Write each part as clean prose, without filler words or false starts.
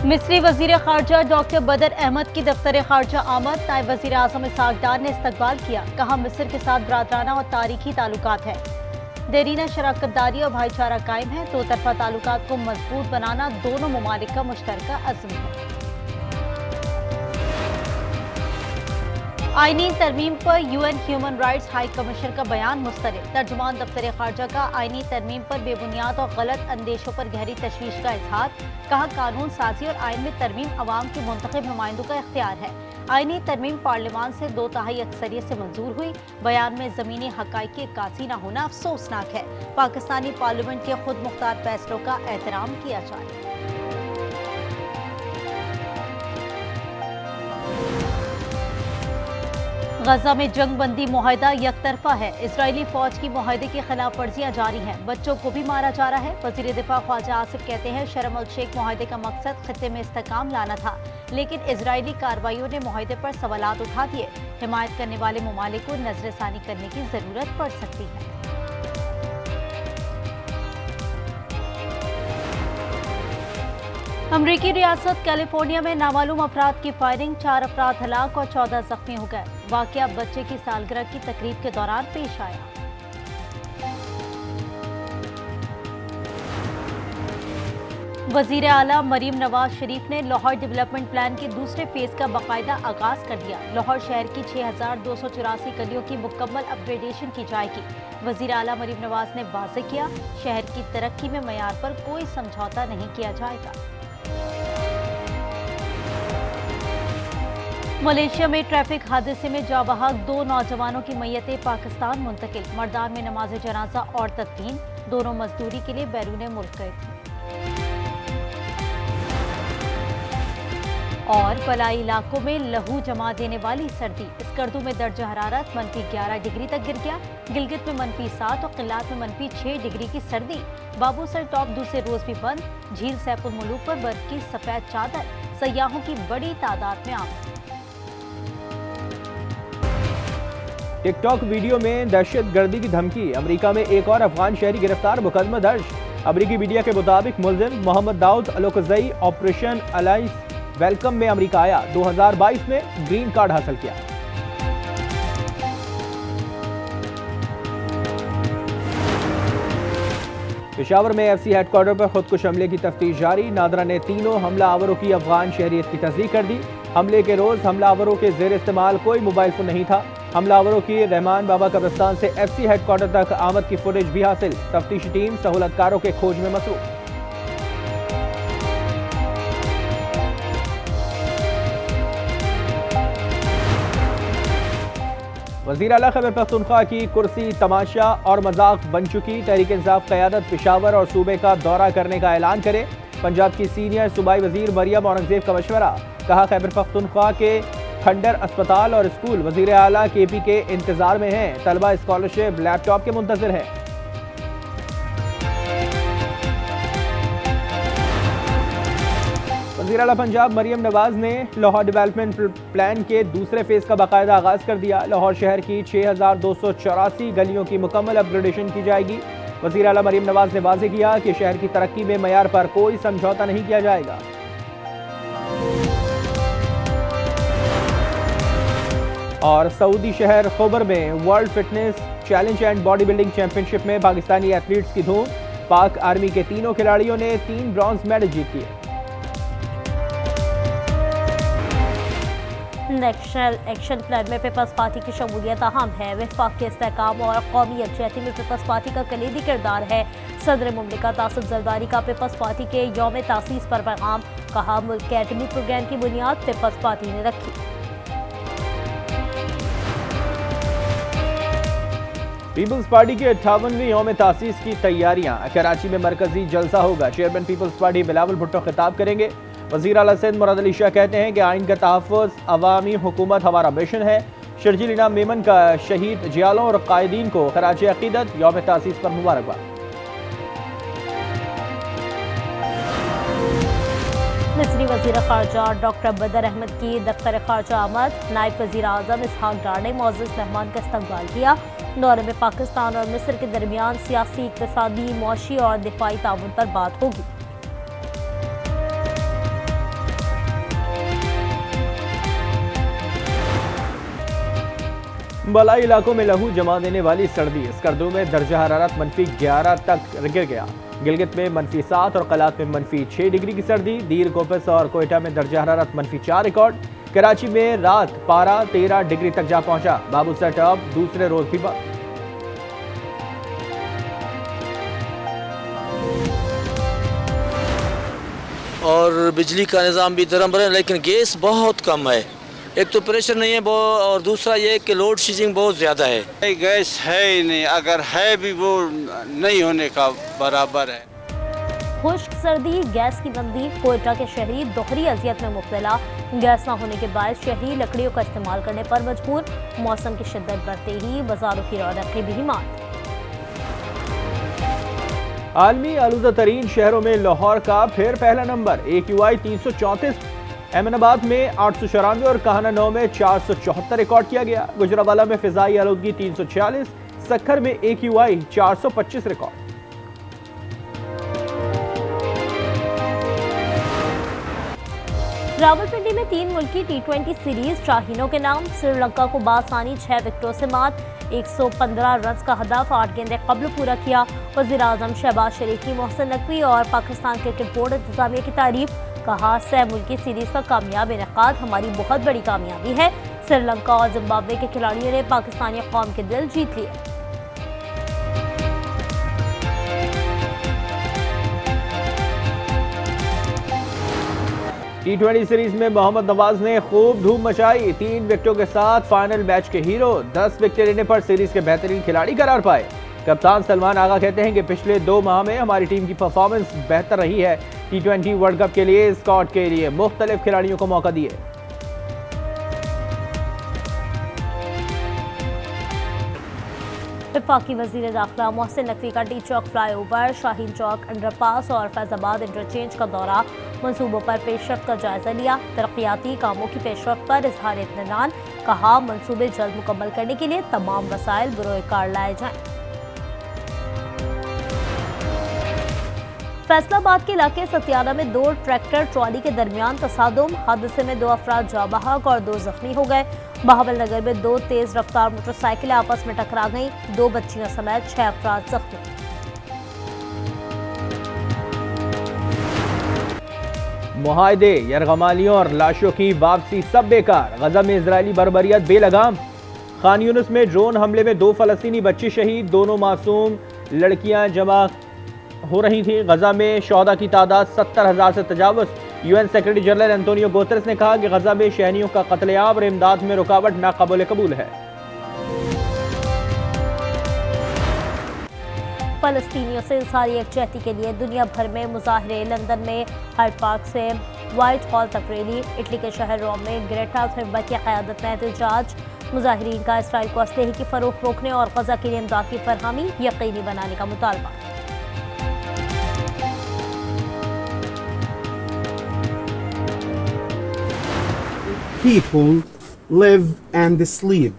मिस्री वजीर खारजा डॉक्टर बदर अहमद की दफ्तर खारजा आमद। नायब वजीर आजम इसहाक डार ने इस्तकबाल किया, कहा मिस्र के साथ बरादराना और तारीखी ताल्लुकात है। देरीना शराकतदारी और भाईचारा कायम है। दो तरफा ताल्लुकात को मजबूत बनाना दोनों ममालिक का मुश्तरका अज़्म है। आईनी तरमीम पर UN human rights high commissioner का बयान मुस्तरद। तर्जुमान दफ्तर खारजा का आईनी तरमीम पर बेबुनियाद और गलत अंदेशों पर गहरी तशवीश का इजहार। कहा कानून साजी और आइन में तरमीम अवाम के मुंतखब नुमाइंदों का इख्तियार है। आईनी तरमीम पार्लियामान से 2/3 अक्सरियत से मंजूर हुई। बयान में ज़मीनी हक़ाइक़ की अक्कासी न होना अफसोसनाक है। पाकिस्तानी पार्लियामेंट के खुद मुख्तार फैसलों का एहतराम किया जाए। गजा में जंग बंदी मुआहदा यकतरफा है। इजरायली फौज की मुआहदे की खिलाफ वर्जियां जारी हैं। बच्चों को भी मारा जा रहा है। वजीर दिफा ख्वाजा आसिफ कहते हैं शर्म अल शेख मुआहदे का मकसद खित्ते में इस्तेकाम लाना था, लेकिन इजरायली कार्रवाइयों ने मुआहदे पर सवालात उठा दिए। हिमायत करने वाले ममालिक को नजरसानी करने की जरूरत पड़ सकती है। अमरीकी रियासत कैलिफोर्निया में नामालूम अफराद की फायरिंग, 4 अफराद हलाक और 14 जख्मी हो गए। वाकया बच्चे की सालगिरह की तकरीब के दौरान पेश आया। वजीर आला मरीम नवाज शरीफ ने लाहौर डेवलपमेंट प्लान के दूसरे फेज का बाकायदा आगाज कर दिया। लाहौर शहर की 6284 गलियों की मुकम्मल अपग्रेडेशन की जाएगी। वजीर आला मरीम नवाज ने वाज़ेह किया शहर की तरक्की में मयार पर कोई समझौता नहीं किया जाएगा। मलेशिया में ट्रैफिक हादसे में जाबहक 2 नौजवानों की मैयतें पाकिस्तान मुंतकिल। मर्दान में नमाज जनाजा और तदफीन। दोनों मजदूरी के लिए बैरून मुल्क गए थे। और फलाई इलाकों में लहू जमा देने वाली सर्दी। स्कर्दू में दर्जा हरारत -11 डिग्री तक गिर गया। गिलगित में -7 और किलात में -6 डिग्री की सर्दी। बाबूसर टॉप दूसरे रोज भी बंद। झील सैफुल मुलूक पर बर्फ की सफेद चादर। सयाहों की बड़ी तादाद में आमद। टिकटॉक वीडियो में दहशतगर्दी की धमकी। अमेरिका में एक और अफगान शहरी गिरफ्तार, मुकदमा दर्ज। अमेरिकी मीडिया के मुताबिक मुलजिम Mohammad Dawood Al Okzai operation allies welcome में अमेरिका आया। 2022 में ग्रीन कार्ड हासिल किया। पेशावर में एफसी हेडक्वार्टर पर खुदकुश हमले की तफ्तीश जारी। नादरा ने तीनों हमलावरों की अफगान शहरियत की तस्दीक कर दी। हमले के रोज हमलावरों के जेर इस्तेमाल कोई मोबाइल फोन नहीं था। हमलावरों की रहमान बाबा कब्रिस्तान से एफसी हेडक्वार्टर तक आमद की फुटेज भी हासिल। तफ्तीशी टीम सहूलतकारों के खोज में मसरूफ। वज़ीर आला खैबर पख्तूनख्वा की कुर्सी तमाशा और मजाक बन चुकी। तहरीक इंसाफ क़यादत पेशावर और सूबे का दौरा करने का ऐलान करे। पंजाब की सीनियर सूबाई वजीर मरियम औरंगजेब का मशवरा। कहा खैबर पख्तूनख्वा के खंडर अस्पताल और स्कूल वज़ीर आला केपी के इंतजार में हैं। तलबा स्कॉलरशिप लैपटॉप के मुंतज़िर हैं। वज़ीर आला पंजाब मरियम नवाज ने लाहौर डेवलपमेंट प्लान के दूसरे फेज का बाकायदा आगाज कर दिया। लाहौर शहर की 6284 गलियों की मुकम्मल अपग्रेडेशन की जाएगी। वज़ीर आला मरियम नवाज ने वाज़ेह किया कि शहर की तरक्की में मयार पर कोई समझौता नहीं किया जाएगा। और सऊदी शहर खैबर में world fitness challenge and body building championship में पाकिस्तानी एथलीट्स की धूम। पाक आर्मी के तीनों खिलाड़ियों ने 3 ब्रॉन्ज मेडल जीत लिए। नेशनल एक्शन प्लान में पीपल्स पार्टी की शमूलियत अहम है। वफाक के इस्तेहकाम और कौमी यकजहती में पीपल्स पार्टी का कलीदी किरदार है। सदर मुमलिकत आसिफ जरदारी का पीपल्स पार्टी के यौम तासीस पर पैगाम। कहा मुल्क के एटमी प्रोग्राम की बुनियाद पीपल्स पार्टी ने रखी। पीपल्स पार्टी के 58वीं यौम तासीस की तैयारियां। कराची में मरकजी जलसा होगा। Chairman People's Party Bilawal Bhutto खिताब करेंगे। वज़ीर आला सिंध मुराद अली शाह कहते हैं कि आइन का तहफ़्फ़ुज़ अवामी हुकूमत हमारा मिशन है। शर्जील इनाम मेमन का शहीद जियालों और कायदीन को खराज अक़ीदत यौम तासीस पर मुबारकबाद। मिस्री वज़ीर ख़ारजा डॉक्टर बदर अहमद की दफ्तर ख़ारजा आमद। नायब वज़ीर आज़म इसहाक डार ने मुअज़्ज़ज़ मेहमान का इस्तक़बाल किया। दौरे में पाकिस्तान और मिस्र के दरमियान सियासी, इक़्तिसादी, मुआशी और दिफाई ताउन पर बात होगी। बलाई इलाकों में लहू जमा देने वाली सर्दी। स्कर्दू में दर्जा हरारत -11 तक गिर गया। गिलगित में -7 और कलात में -6 डिग्री की सर्दी। दीर कोपस और कोयटा में दर्जा हरारत -4 रिकॉर्ड। कराची में रात पारा 13 डिग्री तक जा पहुंचा। बाबूसर टॉप दूसरे रोज भी बंद। और बिजली का निज़ाम भी दरम है, लेकिन गैस बहुत कम है। एक तो प्रेशर नहीं है और दूसरा ये कि लोड शेडिंग बहुत ज़्यादा है। गैस है ही नहीं, अगर है भी वो नहीं होने का बराबर है। खुश्क सर्दी, गैस की मंदी। कोयटा के शहरी दोहरी अजियत में मुब्तला। गैस न होने के बाद शहरी लकड़ियों का इस्तेमाल करने पर मजबूर। मौसम की शिद्दत बढ़ते ही बाजारों की रौनक भी मात। आलमी आलूदा तरीन शहरों में लाहौर का फिर पहला नंबर। AQI 334, अहमदाबाद में 894 और काहना 9 में 474 रिकॉर्ड किया गया। गुजरावाला में फिजाई आलूदगी 346, सक्खर में AQI 425 रिकॉर्ड। रावलपिंडी में 3 मुल्की T20 सीरीज शाहीनों के नाम। श्रीलंका को बासानी 6 विकेटों से मात। 115 रन का हदफ 8 गेंदें कबल पूरा किया। वज़ीर-ए-आज़म शहबाज शरीफ की मोहसिन नकवी और पाकिस्तान क्रिकेट बोर्ड इंतजामिया की तारीफ। कहा, 6 मुल्की सीरीज का कामयाब इनेकाद हमारी बहुत बड़ी कामयाबी है। श्रीलंका और जिम्बाब्वे के खिलाड़ियों ने पाकिस्तानी कौम के दिल जीत लिए। T20 सीरीज में मोहम्मद नवाज ने खूब धूम मचाई। 3 विकेटों के साथ फाइनल मैच के हीरो। 10 विकेट लेने पर सीरीज के बेहतरीन खिलाड़ी करार पाए। कप्तान सलमान आगा कहते हैं कि पिछले 2 माह में हमारी टीम की परफॉर्मेंस बेहतर रही है। T20 वर्ल्ड कप के लिए स्क्वाड के लिए मुख्तलिफ खिलाड़ियों को मौका दिए। वफाकी वज़ीर दाखिला मोहसिन नकवी का टी चौक फ्लाईओवर, शाहीन चौक अंडरपास और फैजाबाद इंटरचेंज का दौरा। मंसूबों पर पेशरफ्त का जायजा लिया। तरक्याती कामों की पेशरफ्त पर इजहार इत्मीनान। कहा, मंसूबे जल्द मुकम्मल करने के लिए तमाम वसाइल बरोए कार लाए जाएं। फैसलाबाद के इलाके सतियाना में 2 ट्रैक्टर ट्रॉली के दरमियान तसादुम। हादसे में 2 अफराद जाँ बहक और 2 जख्मी हो गए। बहावल नगर में 2 तेज रफ्तार मोटरसाइकिलें आपस में टकरा गईं। 2 बच्चियों समेत 6 अफराद जख्मी। मुआहदे, यरगमालियों और लाशों की वापसी सब बेकार। गजा में इजरायली बर्बरियत बेलगाम। खान यूनिस में ड्रोन हमले में 2 फलस्तीनी बच्चे शहीद। दोनों मासूम लड़कियां जमा हो रही थी। गजा में शहदा की तादाद 70,000 से तजावुज। UN secretary general Antonio Guterres ने कहा कि गजा में शहरियों का कत्लेआम और इमदाद में रुकावट नाकाबिल कबूल है। फलस्तीनियों से इज़हार यकजहती के लिए दुनिया भर में मुजाहरे। लंदन में हाइड पार्क से व्हाइट हॉल तक रैली। इटली के शहर रोम में ग्रेटा थुनबर्ग की क़यादत में एहतजाज। मुजाहिरीन का इसराइल को असलहे की फरोख्त रोकने और गजा के लिए इमदाद की फरहमी यकीनी बनाने का मुतालबा। People live and sleep.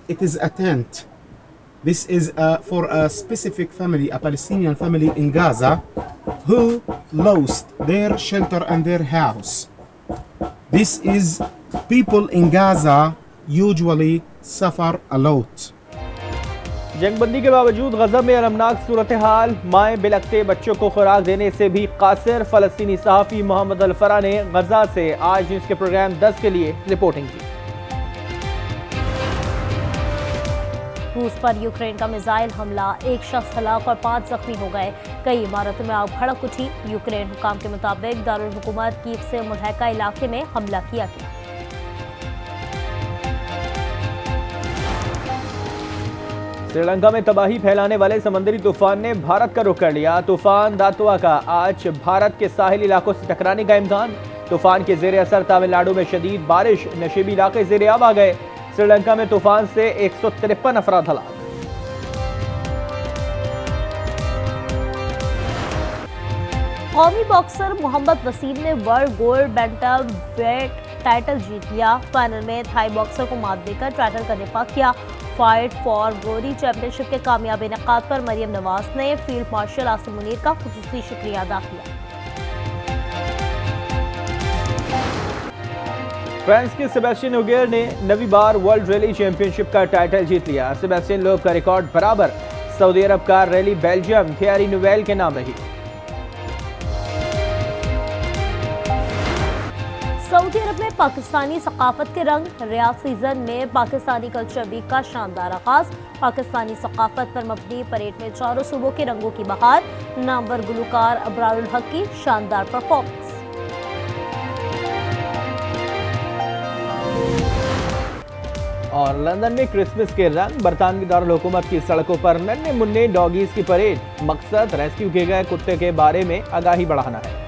It is a tent. This is for a specific family, a Palestinian family in Gaza, who lost their shelter and their house. This is people in Gaza usually suffer a lot. जंगबंदी के बावजूद गजा में अलमनाक सूरत हाल। माएँ बिलखते बच्चों को खुराक देने से भी कासिर। फलस्तीनी सहाफ़ी मोहम्मद अल-फरा ने गजा से आज न्यूज़ के प्रोग्राम 10 के लिए रिपोर्टिंग की। रूस पर यूक्रेन का मिसाइल हमला। 1 शख्स हलाक और 5 जख्मी हो गए। कई इमारतों में आग भड़क उठी। यूक्रेन हुकाम के मुताबिक दारुल हुकूमत कीव से मुल्हका इलाके में हमला किया गया। श्रीलंका में तबाही फैलाने वाले समंदरी तूफान ने भारत का रुख कर लिया। तूफान दातवा का आज भारत के साहिल इलाकों से टकराने का इम्कान। तूफान के जेर असर तमिलनाडु में शदीद बारिश। नशीबी इलाके जेर आब आ गए। श्रीलंका में तूफान से 153 अफराद हलाक। कौमी बॉक्सर मोहम्मद वसीम ने world gold bantam weight title जीत लिया। फाइनल में थाई बॉक्सर को मात देकर टाइटल का दिफा किया। फाइट फॉर ग्लोरी चैंपियनशिप के कामयाब इनेकाद पर मरियम नवाज ने फील्ड मार्शल आसिम मुनीर का खुसूसी शुक्रिया अदा किया। फ्रांस के सेबेस्टियन ओगियर ने नवी बार वर्ल्ड रैली चैंपियनशिप का टाइटल जीत लिया। सेबेस्टियन लोब का रिकॉर्ड बराबर। Saudi Arab car rally Belgium Thierry Neuville के नाम रही। सऊदी अरब में पाकिस्तानी सकाफत के रंग। रियाद सीजन में पाकिस्तानी कल्चर वीक का शानदार आगाज। पाकिस्तानी सकाफत पर मबनी परेड में चारों सूबों के रंगों की बहार। नामवर गुलकार अबरारुल हक की शानदार परफॉर्मेंस। और लंदन में क्रिसमस के रंग। बरतानवी दारुल हुकूमत की सड़कों पर नन्हे मुन्ने डॉगीज की परेड। मकसद रेस्क्यू किए गए कुत्ते के बारे में आगाही बढ़ाना है।